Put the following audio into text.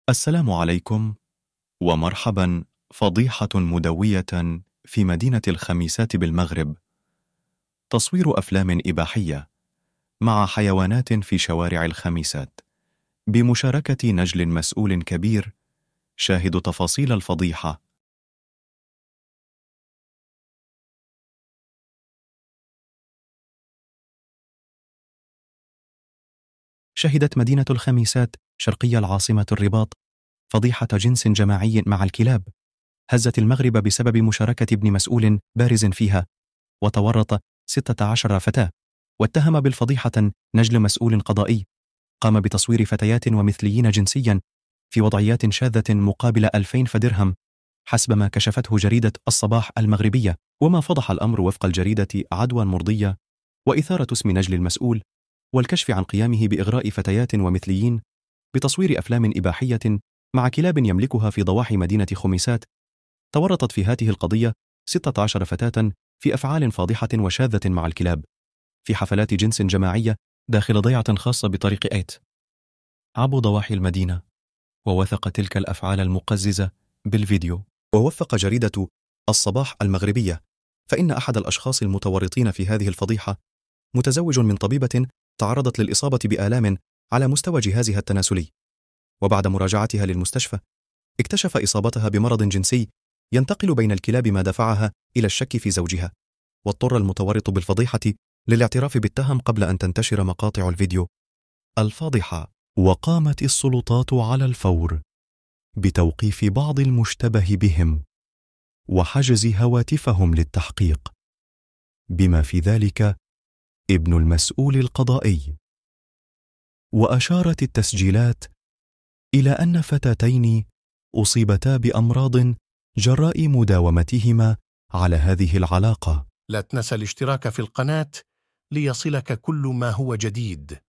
السلام عليكم ومرحبا. فضيحة مدوية في مدينة الخميسات بالمغرب. تصوير أفلام إباحية مع حيوانات في شوارع الخميسات بمشاركة نجل مسؤول كبير. شاهد تفاصيل الفضيحة. شهدت مدينة الخميسات شرقي العاصمة الرباط فضيحة جنس جماعي مع الكلاب هزت المغرب بسبب مشاركة ابن مسؤول بارز فيها، وتورط 16 فتاة، واتهم بالفضيحة نجل مسؤول قضائي قام بتصوير فتيات ومثليين جنسيا في وضعيات شاذة مقابل 2000 درهم حسب ما كشفته جريدة الصباح المغربية. وما فضح الأمر وفق الجريدة عدوى مرضية وإثارة اسم نجل المسؤول والكشف عن قيامه بإغراء فتيات ومثليين بتصوير أفلام إباحية مع كلاب يملكها في ضواحي مدينة خميسات. تورطت في هذه القضية 16 فتاة في أفعال فاضحة وشاذة مع الكلاب في حفلات جنس جماعية داخل ضيعة خاصة بطريق 8 عبو ضواحي المدينة، ووثق تلك الأفعال المقززة بالفيديو. ووثق جريدة الصباح المغربية فإن أحد الأشخاص المتورطين في هذه الفضيحة متزوج من طبيبة تعرضت للإصابة بآلام على مستوى جهازها التناسلي، وبعد مراجعتها للمستشفى اكتشف إصابتها بمرض جنسي ينتقل بين الكلاب، ما دفعها إلى الشك في زوجها، واضطر المتورط بالفضيحة للاعتراف بالتهم قبل أن تنتشر مقاطع الفيديو الفاضحة. وقامت السلطات على الفور بتوقيف بعض المشتبه بهم وحجز هواتفهم للتحقيق، بما في ذلك ابن المسؤول القضائي. وأشارت التسجيلات إلى أن فتاتين أصيبتا بأمراض جراء مداومتهما على هذه العلاقة. لا تنسى الاشتراك في القناة ليصلك كل ما هو جديد.